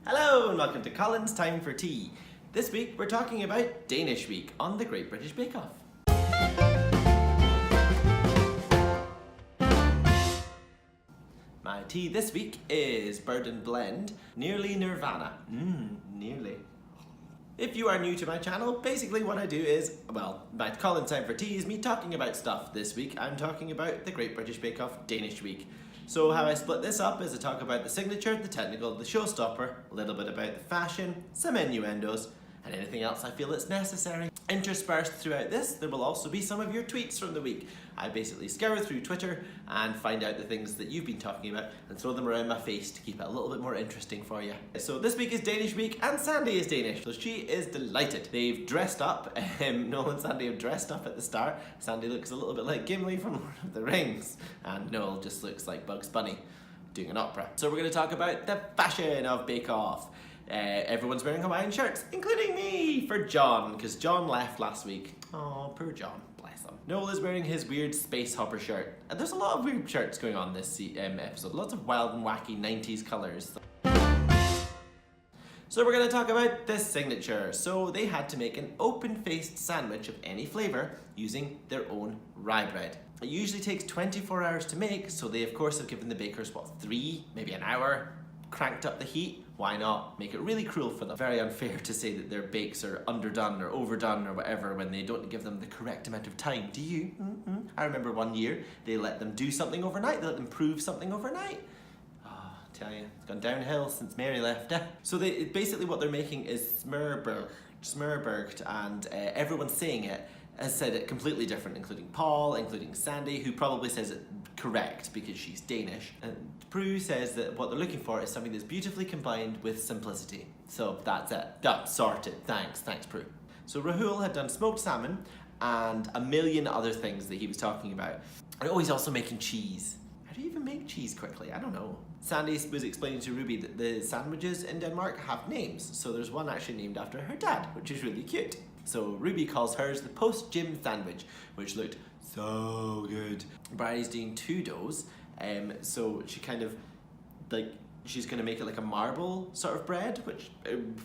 Hello and welcome to Colins Time for Tea. This week we're talking about Danish Week on the Great British Bake Off. My tea this week is Bird and Blend, Nearly Nirvana. Nearly. If you are new to my channel, basically what I do is, my Colins Time for Tea is me talking about stuff. This week I'm talking about the Great British Bake Off Danish Week. So how I split this up is I talk about the signature, the technical, the showstopper, a little bit about the fashion, some innuendos, and anything else I feel it's necessary. Interspersed throughout this, there will also be some of your tweets from the week. I basically scour through Twitter and find out the things that you've been talking about and throw them around my face to keep it a little bit more interesting for you. So this week is Danish Week and Sandy is Danish, so she is delighted. They've dressed up, Noel and Sandy have dressed up at the start. Sandy looks a little bit like Gimli from Lord of the Rings and Noel just looks like Bugs Bunny doing an opera. So we're going to talk about the fashion of Bake Off. Everyone's wearing Hawaiian shirts, including me, for John, because John left last week. Oh, poor John, bless him. Noel is wearing his weird space hopper shirt. And there's a lot of weird shirts going on this episode, lots of wild and wacky 90s colours. So we're going to talk about this signature. So they had to make an open-faced sandwich of any flavour using their own rye bread. It usually takes 24 hours to make, so they of course have given the bakers, 3, maybe an hour, cranked up the heat. Why not make it really cruel for them? Very unfair to say that their bakes are underdone or overdone or whatever when they don't give them the correct amount of time. Do you? I remember one year they let them do something overnight. They let them prove something overnight. Oh, I tell you, it's gone downhill since Mary left. So basically what they're making is smørrebrød, and everyone saying it has said it completely different, including Paul, including Sandy, who probably says it correct because she's Danish. And Prue says that what they're looking for is something that's beautifully combined with simplicity. So that's it. Done. Sorted. Thanks, Prue. So Rahul had done smoked salmon and a million other things that he was talking about. And he's also making cheese. How do you even make cheese quickly? I don't know. Sandy was explaining to Ruby that the sandwiches in Denmark have names. So there's one actually named after her dad, which is really cute. So Ruby calls hers the post-gym sandwich, which looked so good. Bridie's doing 2 doughs, so she kind of, she's going to make it like a marble sort of bread, which,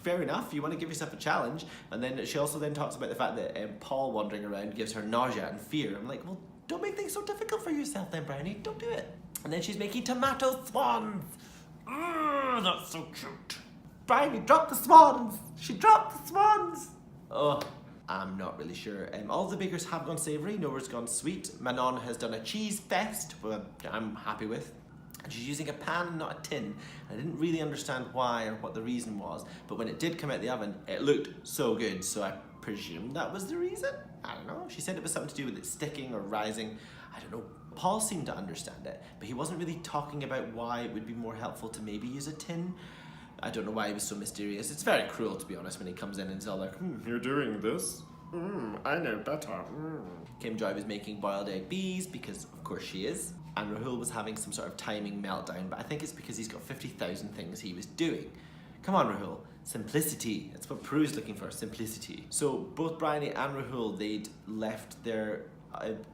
fair enough, you want to give yourself a challenge. And then she also then talks about the fact that Paul wandering around gives her nausea and fear. I'm like, well, don't make things so difficult for yourself then, Bridie, don't do it. And then she's making tomato swans. That's so cute. Bridie, drop the swans. She dropped the swans. Oh, I'm not really sure. All the bakers have gone savoury, Nora's gone sweet. Manon has done a cheese fest, which I'm happy with. And she's using a pan, not a tin. I didn't really understand why or what the reason was, but when it did come out the oven, it looked so good, so I presume that was the reason? I don't know. She said it was something to do with it sticking or rising. I don't know. Paul seemed to understand it, but he wasn't really talking about why it would be more helpful to maybe use a tin. I don't know why he was so mysterious. It's very cruel, to be honest, when he comes in and is all like, you're doing this? I know better. Kim Joy was making boiled egg bees, because of course she is. And Rahul was having some sort of timing meltdown, but I think it's because he's got 50,000 things he was doing. Come on, Rahul. Simplicity. That's what Prue's looking for, simplicity. So both Bryony and Rahul, they'd left their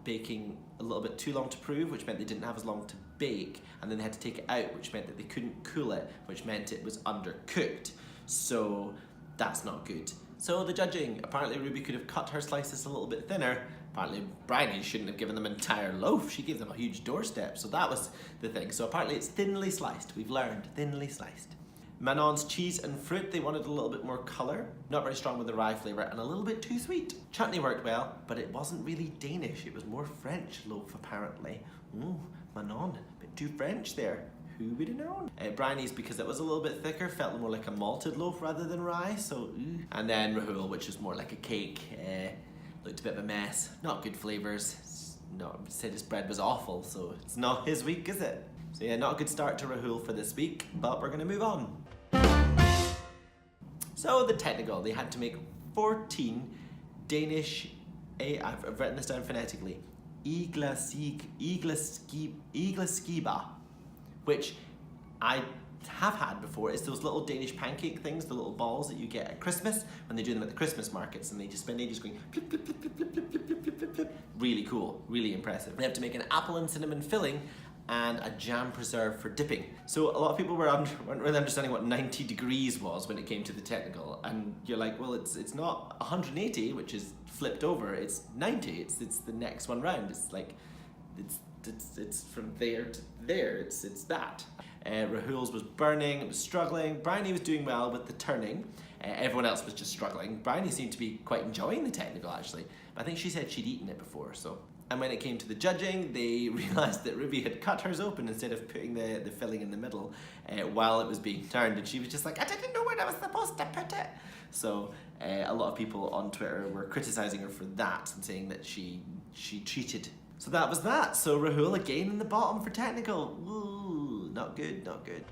baking a little bit too long to prove, which meant they didn't have as long to bake, and then they had to take it out, which meant that they couldn't cool it, which meant it was undercooked. So that's not good. So the judging, apparently Ruby could have cut her slices a little bit thinner. Apparently Bryony shouldn't have given them an entire loaf. She gave them a huge doorstep, so that was the thing. So apparently it's thinly sliced. We've learned, thinly sliced. Manon's cheese and fruit, they wanted a little bit more colour, not very strong with the rye flavour, and a little bit too sweet. Chutney worked well, but it wasn't really Danish. It was more French loaf, apparently. Manon, a bit too French there. Who would have known? Bryony's, because it was a little bit thicker, felt more like a malted loaf rather than rye, so And then Rahul, which was more like a cake, looked a bit of a mess. Not good flavours. Said his bread was awful, so it's not his week, is it? So yeah, not a good start to Rahul for this week, but we're going to move on. So the technical, they had to make 14 Danish, I've written this down phonetically, igleskiba, which I have had before. It's those little Danish pancake things, the little balls that you get at Christmas when they do them at the Christmas markets, and they just spend ages going plip, plip, plip, plip, plip, plip, plip, plip, plip. Really cool, really impressive. They have to make an apple and cinnamon filling and a jam preserve for dipping. So a lot of people weren't really understanding what 90 degrees was when it came to the technical, and you're like, well, it's not 180, which is flipped over, it's 90, it's the next one round. It's like, it's from there to there, it's that. Rahul's was burning, it was struggling. Bryony was doing well with the turning. Everyone else was just struggling. Bryony seemed to be quite enjoying the technical, actually. But I think she said she'd eaten it before, so. And when it came to the judging, they realised that Ruby had cut hers open instead of putting the filling in the middle while it was being turned. And she was just like, I didn't know where I was supposed to put it. So a lot of people on Twitter were criticising her for that and saying that she cheated. So that was that. So Rahul again in the bottom for technical. Ooh, not good, not good.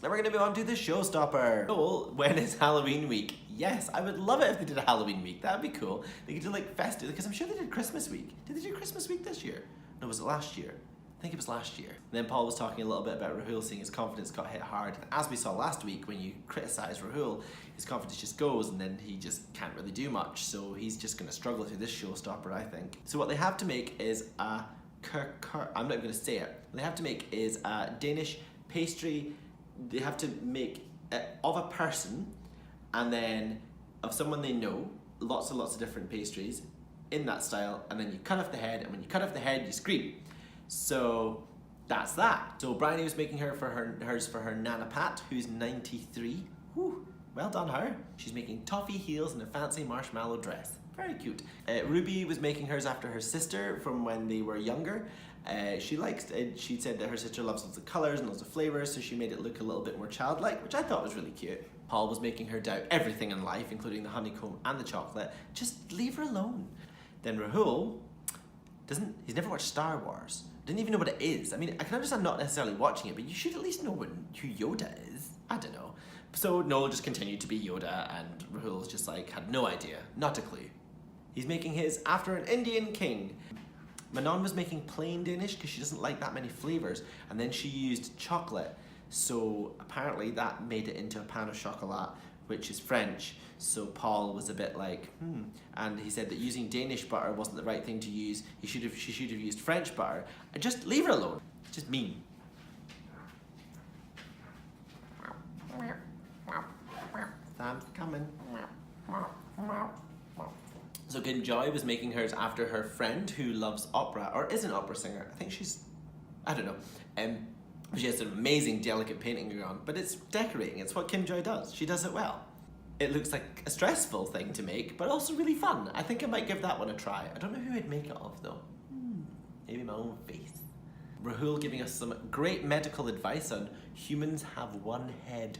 Now we're going to move on to the Showstopper. So, when is Halloween week? Yes, I would love it if they did a Halloween week. That would be cool. They could do like festive, because I'm sure they did Christmas week. Did they do Christmas week this year? No, was it last year? I think it was last year. And then Paul was talking a little bit about Rahul saying his confidence got hit hard. And as we saw last week, when you criticise Rahul, his confidence just goes and then he just can't really do much. So he's just going to struggle through this Showstopper, I think. So what they have to make is a I'm not going to say it. What they have to make is a Danish pastry. They have to make it of a person and then of someone they know, lots and lots of different pastries in that style, and then you cut off the head, and when you cut off the head, you scream. So that's that. So Bryony was making hers for her Nana Pat, who's 93. Whew, well done her. She's making toffee heels and a fancy marshmallow dress. Very cute. Ruby was making hers after her sister from when they were younger. She said that her sister loves lots of colours and lots of flavours, so she made it look a little bit more childlike, which I thought was really cute. Paul was making her doubt everything in life, including the honeycomb and the chocolate. Just leave her alone. Then Rahul he's never watched Star Wars. Didn't even know what it is. I mean, I can understand not necessarily watching it, but you should at least know who Yoda is. I don't know. So Noel just continued to be Yoda, and Rahul's just like, had no idea, not a clue. He's making his after an Indian king. Manon was making plain Danish because she doesn't like that many flavours, and then she used chocolate, so apparently that made it into a pan au chocolat, which is French. So Paul was a bit like, and he said that using Danish butter wasn't the right thing to use. She should have used French butter. And just leave her alone. Just mean. Sam's coming. So Kim Joy was making hers after her friend who loves opera, or is an opera singer. I think I don't know. She has an amazing, delicate painting going on, but it's decorating. It's what Kim Joy does. She does it well. It looks like a stressful thing to make, but also really fun. I think I might give that one a try. I don't know who I'd make it of though. Maybe my own face. Rahul giving us some great medical advice on humans have one head.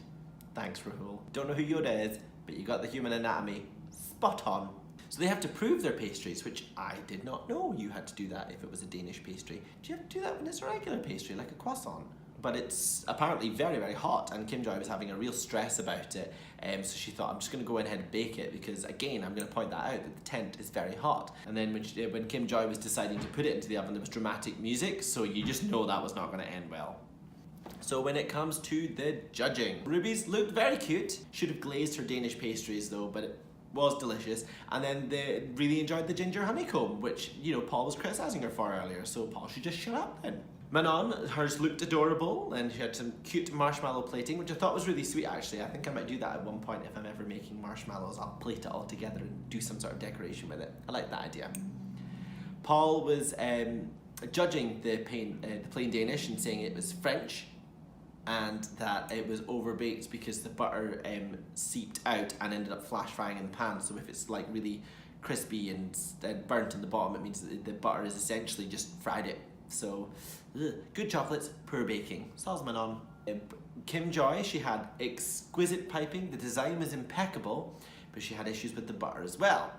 Thanks, Rahul. Don't know who Yoda is, but you got the human anatomy. Spot on. So they have to prove their pastries, which I did not know you had to do that if it was a Danish pastry. Do you have to do that when it's a regular pastry, like a croissant? But it's apparently very, very hot, and Kim Joy was having a real stress about it. So she thought, I'm just going to go ahead and bake it because, again, I'm going to point that out, that the tent is very hot. And then when Kim Joy was deciding to put it into the oven, there was dramatic music, so you just know that was not going to end well. So when it comes to the judging, Ruby's looked very cute. Should have glazed her Danish pastries though, but it was delicious. And then they really enjoyed the ginger honeycomb, which, you know, Paul was criticising her for earlier, so Paul should just shut up then. Manon, hers looked adorable, and she had some cute marshmallow plating, which I thought was really sweet actually. I think I might do that at one point if I'm ever making marshmallows. I'll plate it all together and do some sort of decoration with it. I like that idea. Paul was judging the plain Danish and saying it was French, and that it was overbaked because the butter seeped out and ended up flash frying in the pan. So if it's like really crispy and burnt in the bottom, it means that the butter is essentially just fried it. So, good chocolates, poor baking. Salzman on. Kim Joy, she had exquisite piping. The design was impeccable, but she had issues with the butter as well.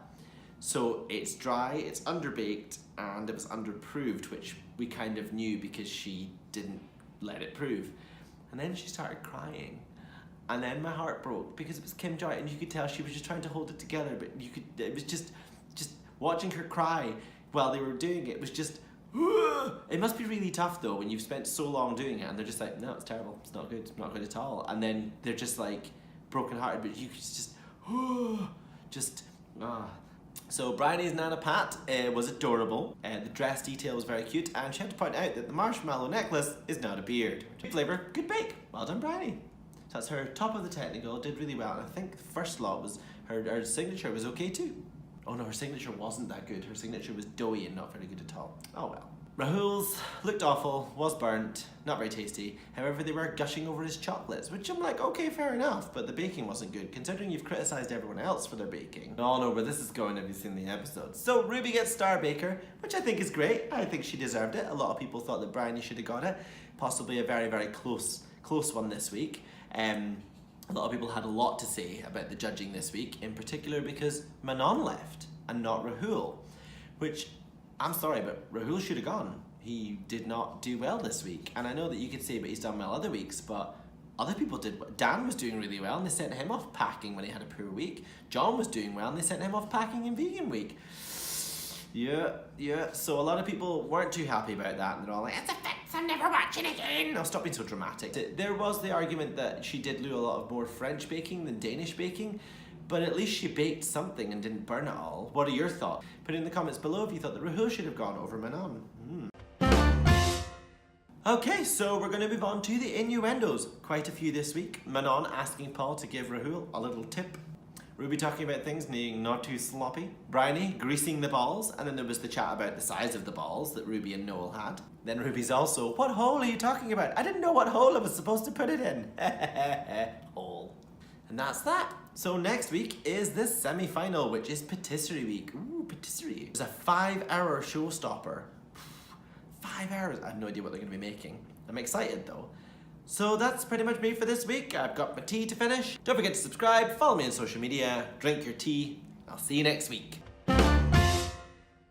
So it's dry, it's underbaked, and it was underproofed, which we kind of knew because she didn't let it prove. And then she started crying. And then my heart broke because it was Kim Joy, and you could tell she was just trying to hold it together, but it was just watching her cry while they were doing it was just, it must be really tough though when you've spent so long doing it and they're just like, no, it's terrible, it's not good at all. And then they're just like broken hearted, but you could just So Bryony's Nana Pat was adorable, the dress detail was very cute, and she had to point out that the marshmallow necklace is not a beard. Good flavour, good bake, well done Bryony. So that's her top of the technical, did really well, and I think the first lot was, her signature was okay too. Oh no, her signature wasn't that good, her signature was doughy and not very good at all. Oh well. Rahul's looked awful, was burnt, not very tasty. However, they were gushing over his chocolates, which I'm like, okay, fair enough, but the baking wasn't good, considering you've criticised everyone else for their baking. We all know where this is going if you've seen the episode. So Ruby gets Star Baker, which I think is great. I think she deserved it. A lot of people thought that Bryony should have got it. Possibly a very, very close one this week. A lot of people had a lot to say about the judging this week, in particular because Manon left and not Rahul, which, I'm sorry, but Rahul should have gone. He did not do well this week. And I know that you could say but he's done well other weeks, but other people did well. Dan was doing really well and they sent him off packing when he had a poor week. John was doing well and they sent him off packing in vegan week. Yeah. So a lot of people weren't too happy about that and they're all like, it's a fix, I'm never watching again. Now stop being so dramatic. There was the argument that she did do a lot of more French baking than Danish baking, but at least she baked something and didn't burn it all. What are your thoughts? Put in the comments below if you thought that Rahul should have gone over Manon. Okay, so we're going to move on to the innuendos. Quite a few this week. Manon asking Paul to give Rahul a little tip. Ruby talking about things being not too sloppy. Bryony greasing the balls, and then there was the chat about the size of the balls that Ruby and Noel had. Then Ruby's also, what hole are you talking about? I didn't know what hole I was supposed to put it in. Hole. And that's that. So next week is the semi-final, which is patisserie week. Ooh, patisserie. It's a 5-hour showstopper. 5 hours. I have no idea what they're going to be making. I'm excited though. So that's pretty much me for this week. I've got my tea to finish. Don't forget to subscribe, follow me on social media, drink your tea. I'll see you next week.